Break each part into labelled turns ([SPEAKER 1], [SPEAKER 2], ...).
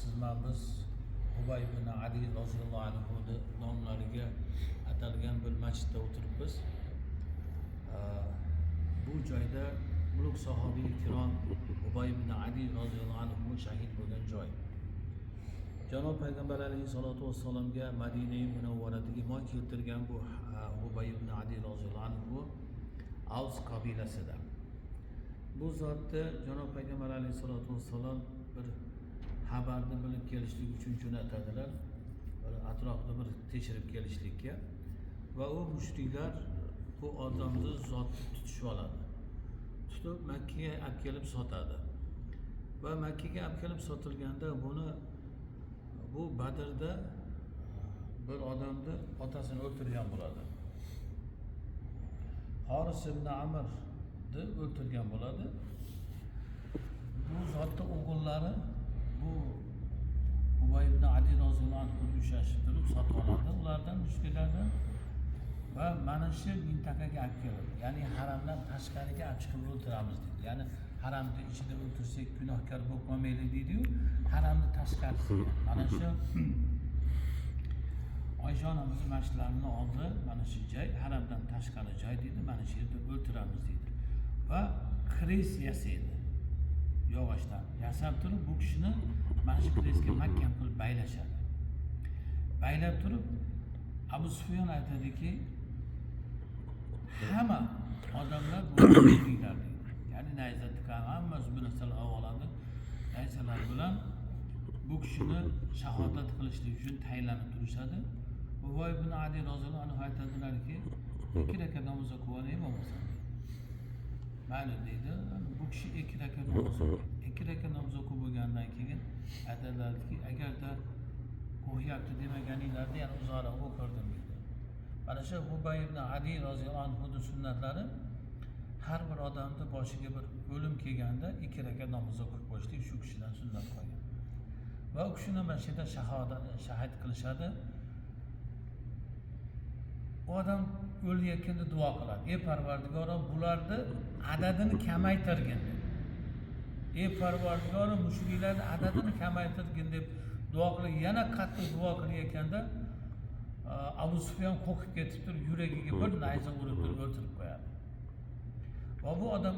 [SPEAKER 1] sizman biz Ubay ibn Adi roziyallohu anhu nomlariga atalgan bir masjidda o'tiribmiz. Bu joyda ulug' sahobiy kirom Ubay ibn Adi roziyallohu anhu shahid bo'lgan joy. Janob payg'ambar alayhissalatu vassalomga Madina-i Munawvarada iymon keltirgan bu Ubay ibn Adi roziyallohu anhu Avs qabilasidan. Bu zotda janob payg'ambar alayhissalatu vassalom bir xabarni bilib kelishlik uchun jo'natadilar. Atrofda bir tekshirib kelishlikka va u mushriklar bu odamni zotni tutishib oladi. Tutib Makkaga olib kelib sotadi. Va Makkaga olib kelib sotilganda bu Badrda bir odamni otasini o'ldirgan bo'ladi. Haris ibn Amrni o'ldirgan bo'ladi. Bu zotning o'g'illari bu Ubay ibn Adi roziyallohu anhu ushlashib turib sotib oladi ulardan, mushriklardan va mana shu mintaqaga olib keladi. Ya'ni haramdan tashqariga olib chiqib o'ldiramiz deydi. Ya'ni haramni ichida o'ltirsak gunohkor bo'lib qolmaylik deydi-yu, haramni tashqarisiga. Mana shu Oysha onamizning masjidlarining oldi mana shu joy, haramdan tashqari joy deydi. Mana shu yerda o'ltiramiz deydi. Va kres yasaydi. Yog'ochdan yasab turib bu kishini mana shu kresga mahkam qilib baylashadi. Baylab turib Abu Sufyon aytadiki, hamma odamlar bu mushriklar deydi. Ya'ni nayzatga hammasi bu narsalar oladi. Nayzalar bilan bu kishini shahodat qilishlik uchun tayinlanib turishadi. Ubay ibn Adi roziyallohu anhu aytadilarki, 2 rakat namoz o'qiganay bo'lmasa. Mayli deydi. Bu kishi 2 rakat namoz o'qidi. 2 rakat namoz o'qib bo'lgandan keyin aytadilarki, agarda o'qiyapti demaganinglarda yana uzoqroq o'qirdim deydi. Mana shu Ubay ibn Adi roziyallohu anhu sunnatlari har bir odamning boshiga bir o'lim kelganda 2 rakat namoz o'qib qo'yishlik shu kishidan sunnat qo'ygan. Va u kishini masjidda shahid qilishadi. U odam o'layotganda duo qiladi. Ey Parvardigorim, bularni adadini kamaytirgin deb. Ey Parvardigorim, mushriklarning adadini kamaytirgin deb duo qilib, yana qattiq duo qilayotganda Abu Sufyon qo'rqib ketib turib, yuragiga bir nayza urib turib o'ldirib qo'yadi. Va bu odam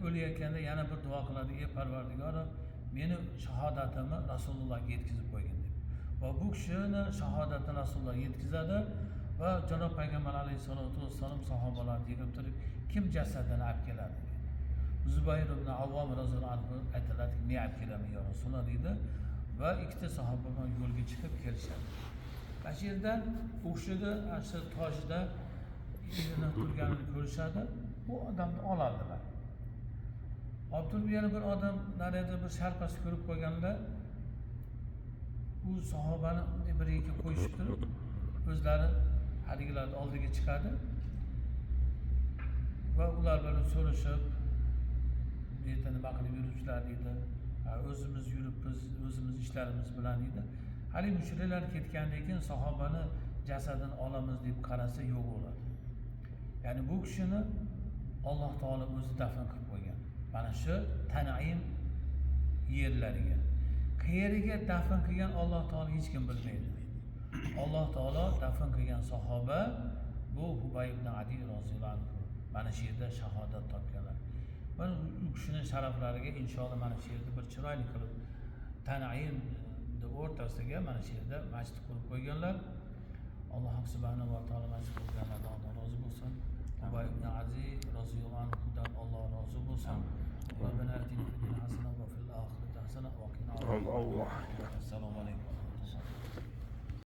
[SPEAKER 1] o'layotganda yana bir duo qiladi. Ey Parvardigorim, meni shahodatimni Rasulullohga yetkazib qo'ygin deb. Va bu kishini shahodatini Rasululloh yetkazadi va janob payg'ambar alayhissalatu vassalom sahobalarni yig'ib turib, kim jasadini olib keladi? Zubayr ibn Avvom roziyallohu anhu aytadilar, men olib kelaman ya Rasululloh deydi va ikkita sahoba bilan yo'lga chiqib kelishadi. Shu yerdan u kishiga shu tojda ilinib turganini ko'rishadi, bu odamni oladilar. Olib turib yana bir odam narada bir sharpasi ko'rib qo'yganda u sahobani biriga qo'yishib turib, o'zlari haligilarni oldiga chiqadi va ular bilan so'rashib, bu yerda nima qilib yuribsizlar deydi. O'zimiz yuribmiz, o'zimiz ishlarimiz bilan deydi. Hali mushriklar ketgandan keyin sahobani jasadini olamiz deb qarasa yo'q bo'ladi. Ya'ni bu kishini Alloh taolo o'zi dafn qilib qo'ygan. Mana shu Tanaim yerlariga. Qayeriga dafn qilgan Alloh taolo hech kim bilmaydi. Alloh taolo dafn qilgan sahoba bu Ubay ibn Adi roziyallohu anhu. Mana shu yerda shahodat topganlar. Mana u kishining sharaflariga inshaalloh mana shu yerda bir chiroyli qilib Tanaim o'rtasiga mana shu yerda masjid qurib qo'yganlar. Alloh subhanahu va taolo masjid qurganlardan rozi bo'lsin. Ubay ibn Adi roziyallohu anhudan Alloh rozi bo'lsin. Rabbana atina fid dunya hasanatan va fil oxirati hasanatan va qina azoban nar. Assalomu alaykum.